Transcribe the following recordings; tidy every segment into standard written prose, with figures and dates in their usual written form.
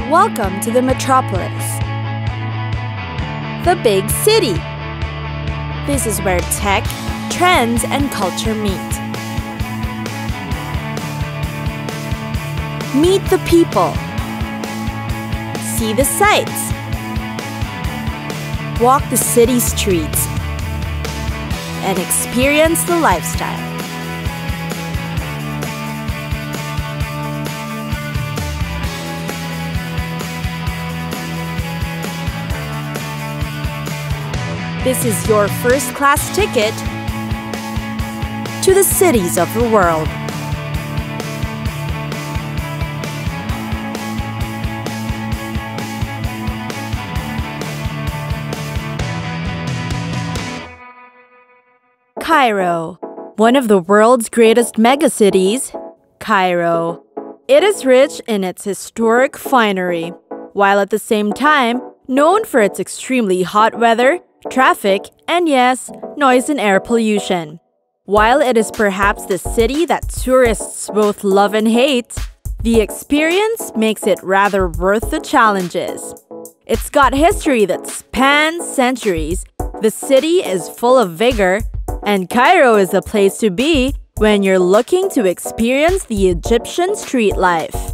Welcome to the metropolis, the big city. This is where tech, trends, and culture meet. Meet the people. See the sights. Walk the city streets. And experience the lifestyle. This is your first-class ticket to the cities of the world. Cairo, one of the world's greatest megacities, Cairo. It is rich in its historic finery, while at the same time known for its extremely hot weather, traffic, and yes, noise and air pollution. While it is perhaps the city that tourists both love and hate, the experience makes it rather worth the challenges. It's got history that spans centuries, the city is full of vigor, and Cairo is the place to be when you're looking to experience the Egyptian street life.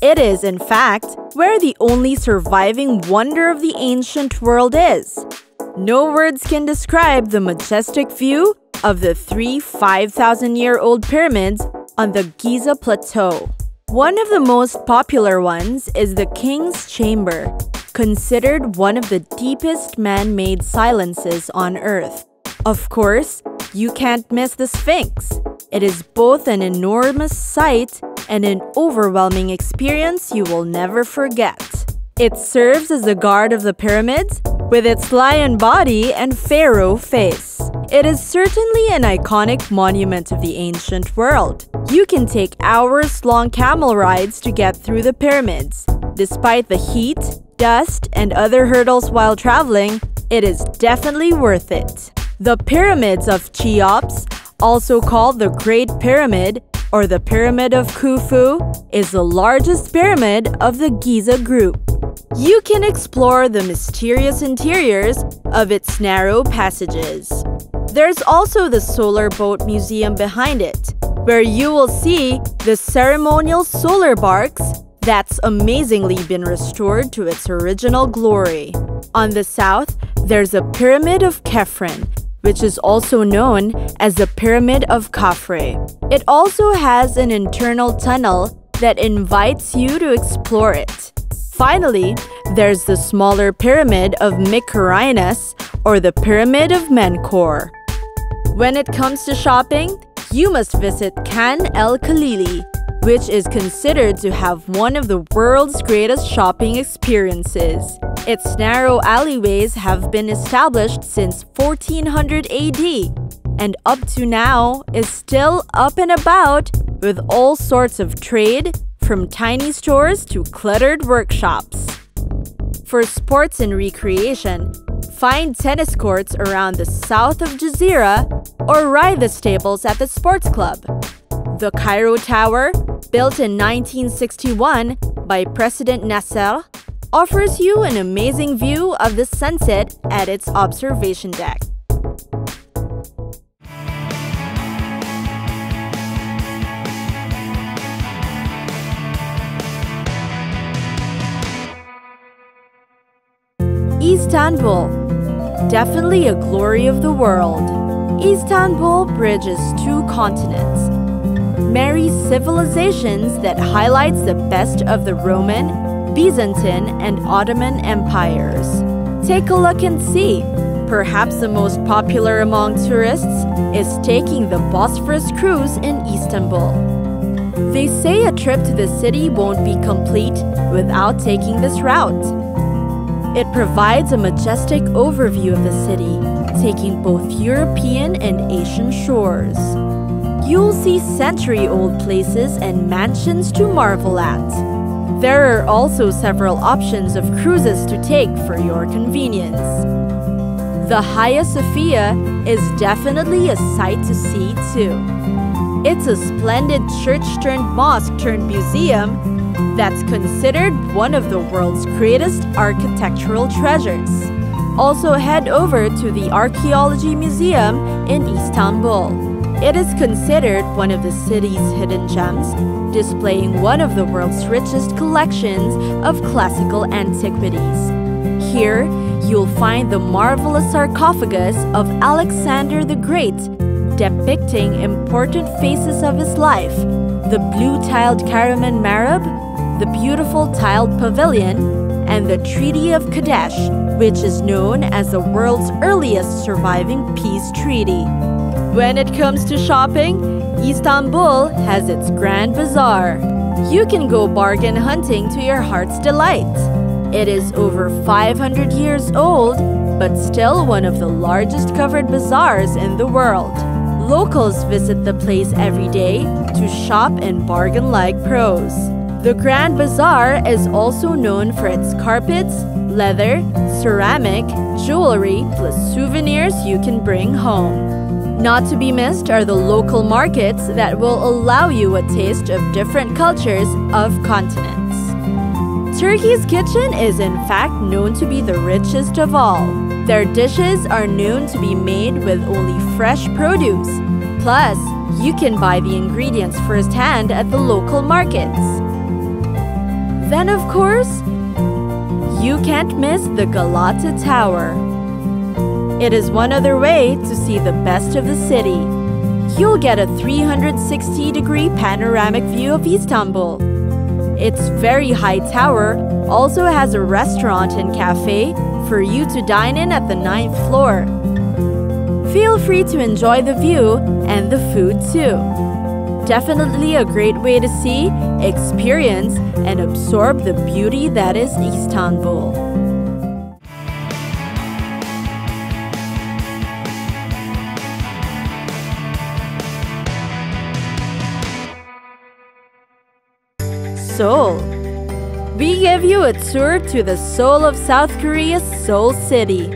It is, in fact, where the only surviving wonder of the ancient world is. No words can describe the majestic view of the three 5,000-year-old pyramids on the Giza Plateau. One of the most popular ones is the King's Chamber, considered one of the deepest man-made silences on Earth. Of course, you can't miss the Sphinx. It is both an enormous sight and an overwhelming experience you will never forget. It serves as the guard of the pyramids, with its lion body and pharaoh face. It is certainly an iconic monument of the ancient world. You can take hours-long camel rides to get through the pyramids. Despite the heat, dust, and other hurdles while traveling, it is definitely worth it. The pyramids of Cheops, also called the Great Pyramid or the Pyramid of Khufu, is the largest pyramid of the Giza group. You can explore the mysterious interiors of its narrow passages. There's also the Solar Boat Museum behind it, where you will see the ceremonial solar barks that's amazingly been restored to its original glory. On the south, there's the Pyramid of Khafre, which is also known as the Pyramid of Khafre. It also has an internal tunnel that invites you to explore it. Finally, there's the smaller Pyramid of Mycerinus, or the Pyramid of Menkaure. When it comes to shopping, you must visit Khan el-Khalili, which is considered to have one of the world's greatest shopping experiences. Its narrow alleyways have been established since 1400 AD, and up to now is still up and about with all sorts of trade, from tiny stores to cluttered workshops. For sports and recreation, find tennis courts around the south of Jazeera or ride the stables at the sports club. The Cairo Tower, built in 1961 by President Nasser, offers you an amazing view of the sunset at its observation deck. Istanbul, definitely a glory of the world. Istanbul bridges two continents, marries civilizations that highlights the best of the Roman, Byzantine, and Ottoman empires. Take a look and see. Perhaps the most popular among tourists is taking the Bosphorus cruise in Istanbul. They say a trip to the city won't be complete without taking this route. It provides a majestic overview of the city, taking both European and Asian shores. You'll see century-old places and mansions to marvel at. There are also several options of cruises to take for your convenience. The Hagia Sophia is definitely a sight to see too. It's a splendid church-turned-mosque-turned-museum that's considered one of the world's greatest architectural treasures. Also head over to the Archaeology Museum in Istanbul. It is considered one of the city's hidden gems, displaying one of the world's richest collections of classical antiquities. Here, you'll find the marvelous sarcophagus of Alexander the Great, depicting important phases of his life, the blue-tiled Karaman Marab, the beautiful tiled pavilion, and the Treaty of Kadesh, which is known as the world's earliest surviving peace treaty. When it comes to shopping, Istanbul has its Grand Bazaar. You can go bargain hunting to your heart's delight. It is over 500 years old, but still one of the largest covered bazaars in the world. Locals visit the place every day to shop and bargain like pros. The Grand Bazaar is also known for its carpets, leather, ceramic, jewelry, plus souvenirs you can bring home. Not to be missed are the local markets that will allow you a taste of different cultures of continents. Turkey's kitchen is in fact known to be the richest of all. Their dishes are known to be made with only fresh produce. Plus, you can buy the ingredients firsthand at the local markets. Then, of course, you can't miss the Galata Tower. It is one other way to see the best of the city. You'll get a 360-degree panoramic view of Istanbul. Its very high tower also has a restaurant and cafe for you to dine in at the 9th floor. Feel free to enjoy the view and the food too. Definitely a great way to see, experience, and absorb the beauty that is Istanbul. Seoul. We give you a tour to the soul of South Korea's Seoul City.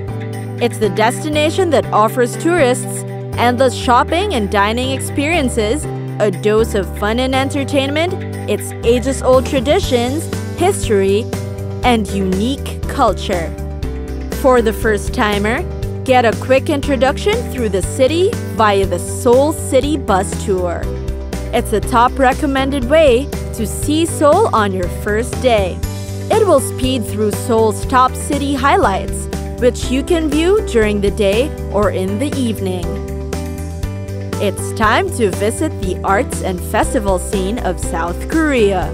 It's the destination that offers tourists endless shopping and dining experiences, a dose of fun and entertainment, its ages-old traditions, history, and unique culture. For the first-timer, get a quick introduction through the city via the Seoul City Bus Tour. It's a top recommended way to see Seoul on your first day. It will speed through Seoul's top city highlights, which you can view during the day or in the evening. It's time to visit the arts and festival scene of South Korea.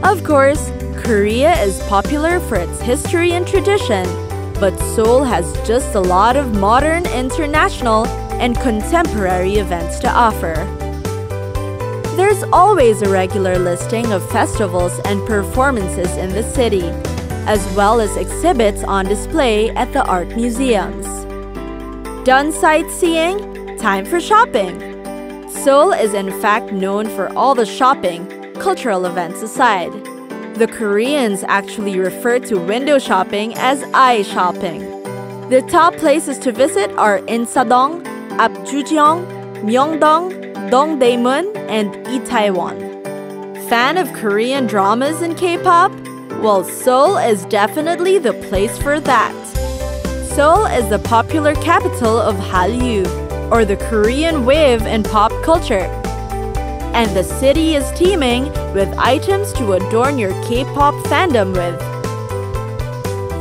Of course, Korea is popular for its history and tradition, but Seoul has just a lot of modern, international, and contemporary events to offer. There's always a regular listing of festivals and performances in the city, as well as exhibits on display at the art museums. Done sightseeing? Time for shopping! Seoul is in fact known for all the shopping, cultural events aside. The Koreans actually refer to window shopping as eye shopping. The top places to visit are Insadong, Apgujeong, Myeongdong, Dongdaemun, and Itaewon. Fan of Korean dramas and K-pop? Well, Seoul is definitely the place for that. Seoul is the popular capital of Hallyu, or the Korean wave in pop culture. And the city is teeming with items to adorn your K-pop fandom with.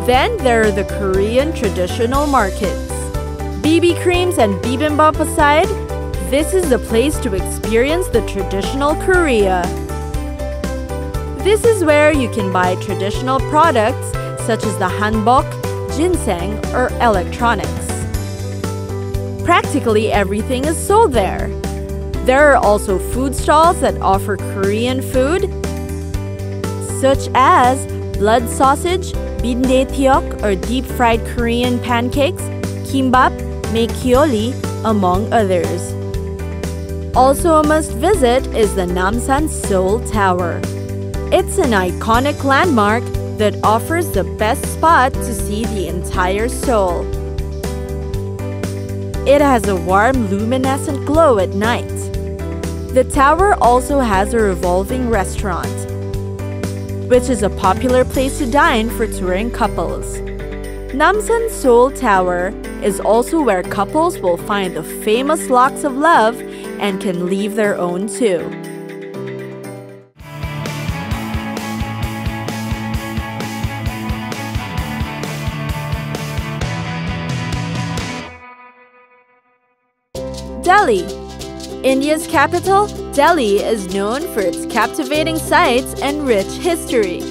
Then there are the Korean traditional markets. BB creams and bibimbap aside, this is the place to experience the traditional Korea. This is where you can buy traditional products such as the hanbok, ginseng, or electronics. Practically everything is sold there. There are also food stalls that offer Korean food, such as blood sausage, bindaetyeok or deep-fried Korean pancakes, kimbap, maekyeoli, among others. Also a must-visit is the Namsan Seoul Tower. It's an iconic landmark that offers the best spot to see the entire Seoul. It has a warm, luminescent glow at night. The tower also has a revolving restaurant. which is a popular place to dine for touring couples. Namsan Seoul Tower is also where couples will find the famous locks of love and can leave their own too. Delhi. India's capital, Delhi is known for its captivating sights and rich history.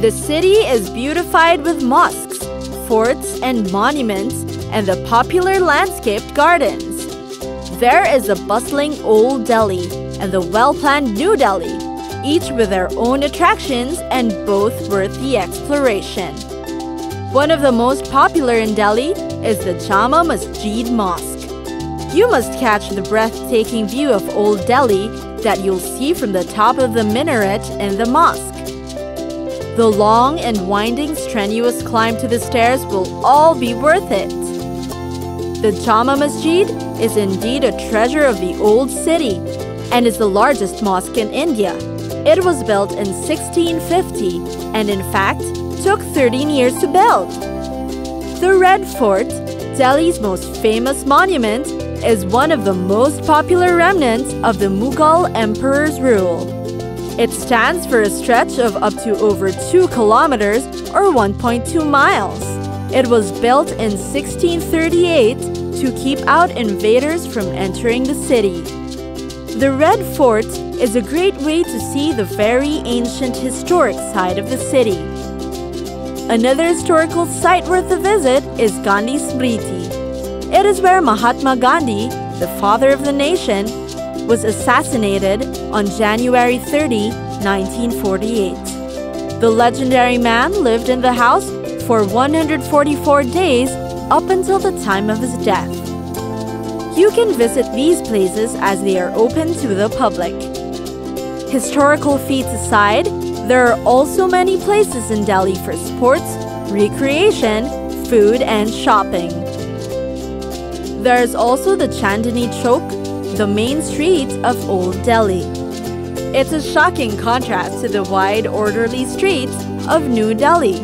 The city is beautified with mosques, forts, and monuments, and the popular landscaped gardens. There is a bustling Old Delhi and the well-planned New Delhi, each with their own attractions and both worth the exploration. One of the most popular in Delhi is the Jama Masjid Mosque. You must catch the breathtaking view of Old Delhi that you'll see from the top of the minaret in the mosque. The long and winding, strenuous climb to the stairs will all be worth it. The Jama Masjid is indeed a treasure of the old city and is the largest mosque in India. It was built in 1650 and in fact took 13 years to build. The Red Fort, Delhi's most famous monument, is one of the most popular remnants of the Mughal emperor's rule. It stands for a stretch of up to over 2 kilometers or 1.2 miles. It was built in 1638 to keep out invaders from entering the city. The Red Fort is a great way to see the very ancient historic side of the city. Another historical site worth a visit is Gandhi Smriti. It is where Mahatma Gandhi, the father of the nation, was assassinated on January 30, 1948. The legendary man lived in the house for 144 days up until the time of his death. You can visit these places as they are open to the public. Historical feats aside, there are also many places in Delhi for sports, recreation, food, and shopping. There is also the Chandni Chowk, the main street of Old Delhi. It's a shocking contrast to the wide, orderly streets of New Delhi.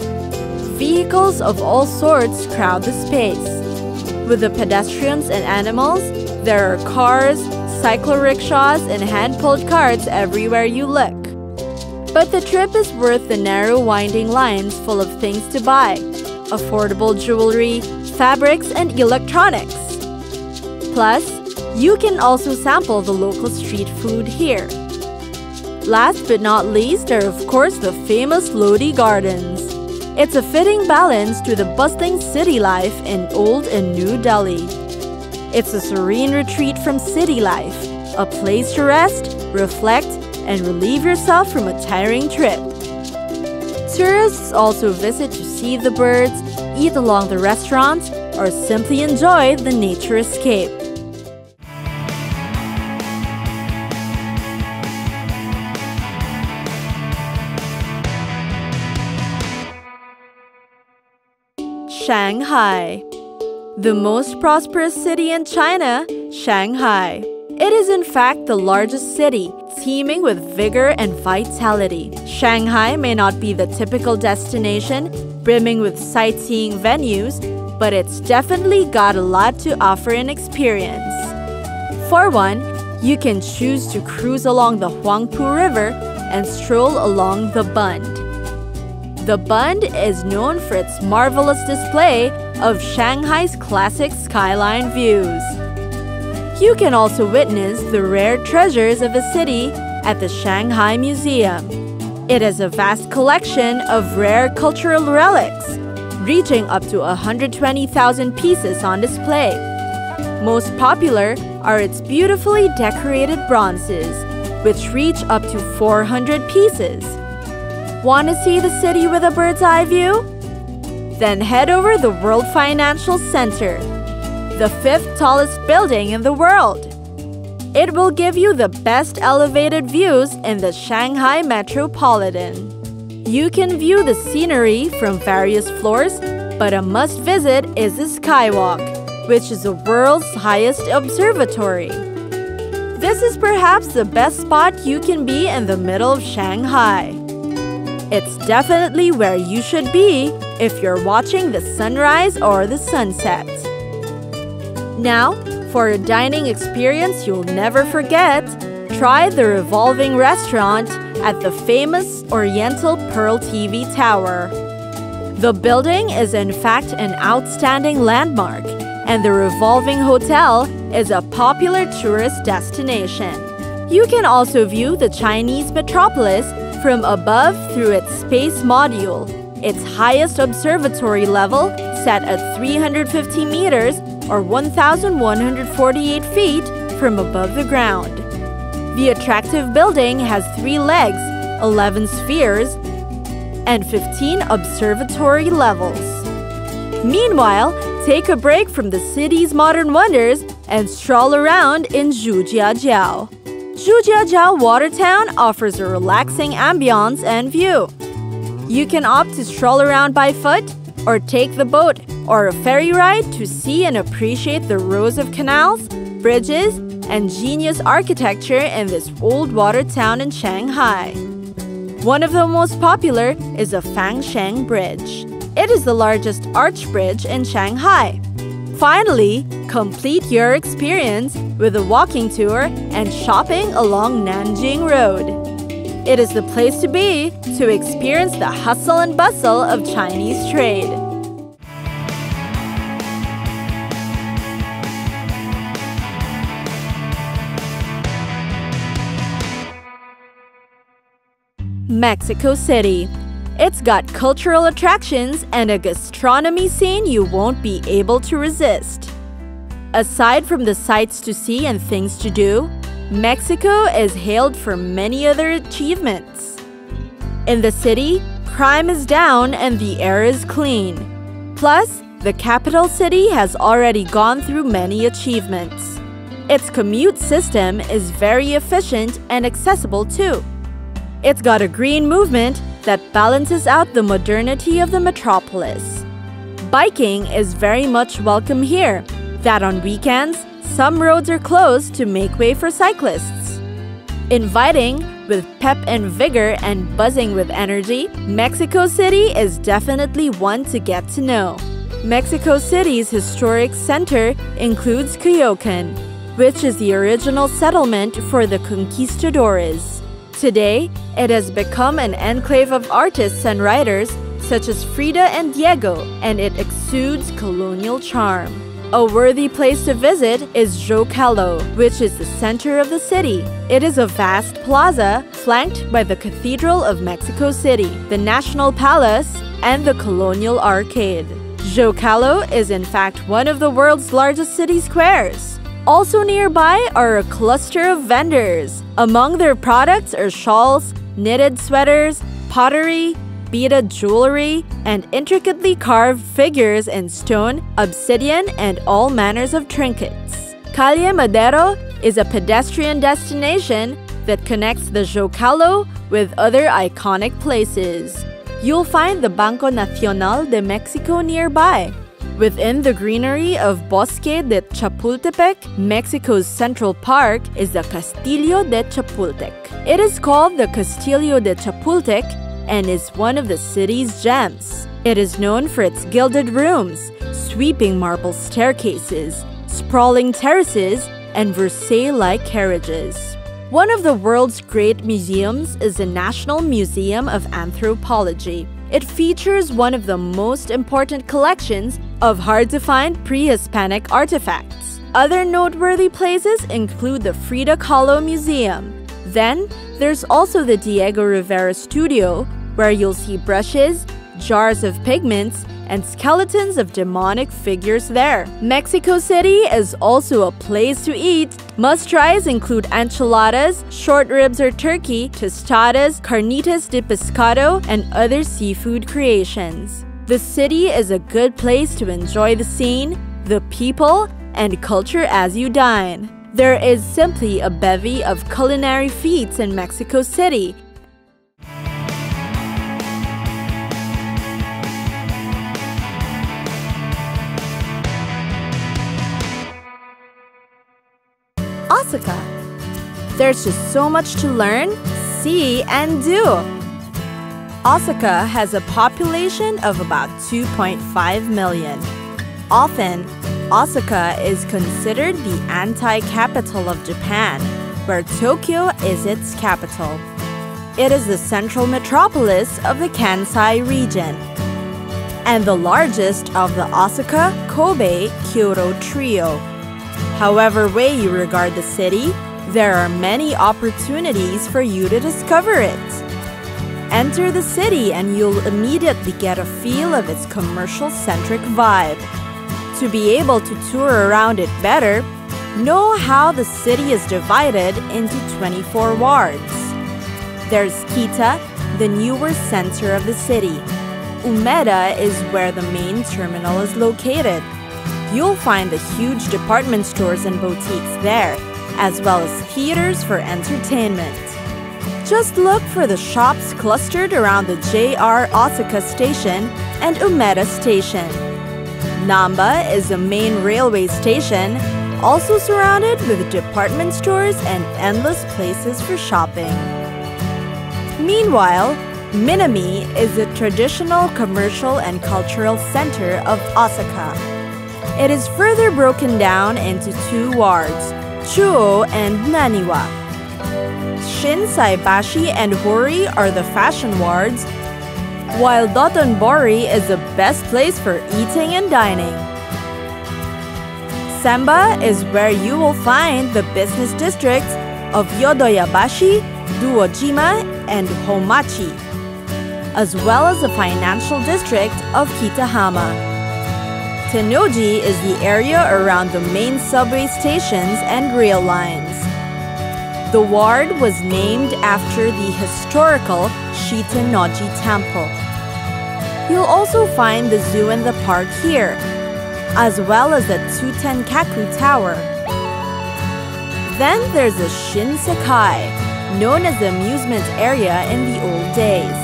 Vehicles of all sorts crowd the space. With the pedestrians and animals, there are cars, cycle-rickshaws, and hand-pulled carts everywhere you look. But the trip is worth the narrow, winding lines full of things to buy: affordable jewelry, fabrics, and electronics. Plus, you can also sample the local street food here. Last but not least, there are of course the famous Lodi Gardens. It's a fitting balance to the bustling city life in Old and New Delhi. It's a serene retreat from city life, a place to rest, reflect, and relieve yourself from a tiring trip. Tourists also visit to see the birds, eat along the restaurants, or simply enjoy the nature escape. Shanghai. The most prosperous city in China, Shanghai. It is in fact the largest city, teeming with vigor and vitality. Shanghai may not be the typical destination, brimming with sightseeing venues, but it's definitely got a lot to offer in experience. For one, you can choose to cruise along the Huangpu River and stroll along the Bund. The Bund is known for its marvelous display of Shanghai's classic skyline views. You can also witness the rare treasures of the city at the Shanghai Museum. It has a vast collection of rare cultural relics, reaching up to 120,000 pieces on display. Most popular are its beautifully decorated bronzes, which reach up to 400 pieces. Want to see the city with a bird's eye view? Then head over the World Financial Center, the 5th tallest building in the world. It will give you the best elevated views in the Shanghai metropolitan. You can view the scenery from various floors, but a must-visit is the Skywalk, which is the world's highest observatory. This is perhaps the best spot you can be in the middle of Shanghai. It's definitely where you should be if you're watching the sunrise or the sunset. Now, for a dining experience you'll never forget, try the revolving restaurant at the famous Oriental Pearl TV Tower. The building is in fact an outstanding landmark, and the revolving hotel is a popular tourist destination. You can also view the Chinese metropolis from above through its space module, its highest observatory level set at 350 meters or 1,148 feet from above the ground. The attractive building has 3 legs, 11 spheres, and 15 observatory levels. Meanwhile, take a break from the city's modern wonders and stroll around in Zhujiajiao. Zhujiajiao Watertown offers a relaxing ambiance and view. You can opt to stroll around by foot or take the boat or a ferry ride to see and appreciate the rows of canals, bridges, and genius architecture in this old water town in Shanghai. One of the most popular is the Fangsheng Bridge. It is the largest arch bridge in Shanghai. Finally, complete your experience with a walking tour and shopping along Nanjing Road. It is the place to be to experience the hustle and bustle of Chinese trade. Mexico City. It's got cultural attractions and a gastronomy scene you won't be able to resist. Aside from the sights to see and things to do, Mexico is hailed for many other achievements. In the city, crime is down and the air is clean. Plus, the capital city has already gone through many achievements. Its commute system is very efficient and accessible too. It's got a green movement that balances out the modernity of the metropolis. Biking is very much welcome here, that on weekends, some roads are closed to make way for cyclists. Inviting, with pep and vigor and buzzing with energy, Mexico City is definitely one to get to know. Mexico City's historic center includes Coyoacan, which is the original settlement for the conquistadores. Today, it has become an enclave of artists and writers such as Frida and Diego, and it exudes colonial charm. A worthy place to visit is Zocalo, which is the center of the city. It is a vast plaza flanked by the Cathedral of Mexico City, the National Palace, and the Colonial Arcade. Zocalo is in fact one of the world's largest city squares. Also nearby are a cluster of vendors. Among their products are shawls, knitted sweaters, pottery, beaded jewelry, and intricately carved figures in stone, obsidian, and all manners of trinkets. Calle Madero is a pedestrian destination that connects the Zocalo with other iconic places. You'll find the Banco Nacional de Mexico nearby. Within the greenery of Bosque de Chapultepec, Mexico's Central Park is the Castillo de Chapultepec. It is called the Castillo de Chapultepec and is one of the city's gems. It is known for its gilded rooms, sweeping marble staircases, sprawling terraces, and Versailles-like carriages. One of the world's great museums is the National Museum of Anthropology. It features one of the most important collections of hard-to-find pre-Hispanic artifacts. Other noteworthy places include the Frida Kahlo Museum. Then, there's also the Diego Rivera Studio, where you'll see brushes, jars of pigments, and skeletons of demonic figures there. Mexico City is also a place to eat. Must-tries include enchiladas, short ribs or turkey, tostadas, carnitas de pescado, and other seafood creations. The city is a good place to enjoy the scene, the people, and culture as you dine. There is simply a bevy of culinary feats in Mexico City. Osaka. There's just so much to learn, see, and do. Osaka has a population of about 2.5 million. Often, Osaka is considered the anti-capital of Japan, where Tokyo is its capital. It is the central metropolis of the Kansai region and the largest of the Osaka, Kobe, Kyoto trio. However way you regard the city, there are many opportunities for you to discover it. Enter the city and you'll immediately get a feel of its commercial-centric vibe. To be able to tour around it better, know how the city is divided into 24 wards. There's Kita, the newer center of the city. Umeda is where the main terminal is located. You'll find the huge department stores and boutiques there, as well as theaters for entertainment. Just look for the shops clustered around the JR Osaka Station and Umeda Station. Namba is the main railway station, also surrounded with department stores and endless places for shopping. Meanwhile, Minami is the traditional commercial and cultural center of Osaka. It is further broken down into two wards, Chuo and Naniwa. Shinsaibashi and Hori are the fashion wards, while Dotonbori is the best place for eating and dining. Semba is where you will find the business districts of Yodoyabashi, Duojima, and Homachi, as well as the financial district of Kitahama. Tennoji is the area around the main subway stations and rail lines. The ward was named after the historical Shitennoji Temple. You'll also find the zoo and the park here, as well as the Tsutenkaku Tower. Then there's the Shinsekai, known as the amusement area in the old days.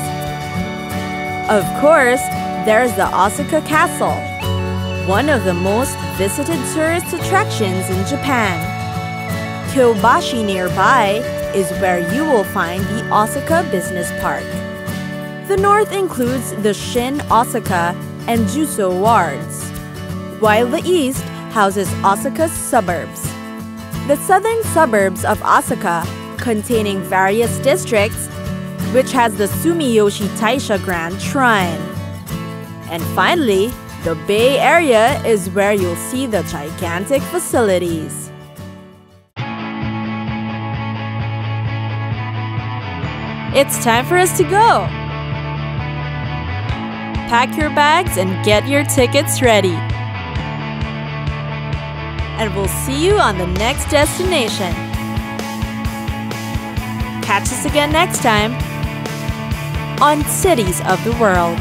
Of course, there's the Osaka Castle, one of the most visited tourist attractions in Japan. Kyobashi nearby is where you will find the Osaka Business Park. The north includes the Shin, Osaka, and Juso wards, while the east houses Osaka's suburbs. The southern suburbs of Osaka, containing various districts, which has the Sumiyoshi Taisha Grand Shrine. And finally, the Bay Area is where you'll see the gigantic facilities. It's time for us to go! Pack your bags and get your tickets ready. And we'll see you on the next destination. Catch us again next time on Cities of the World.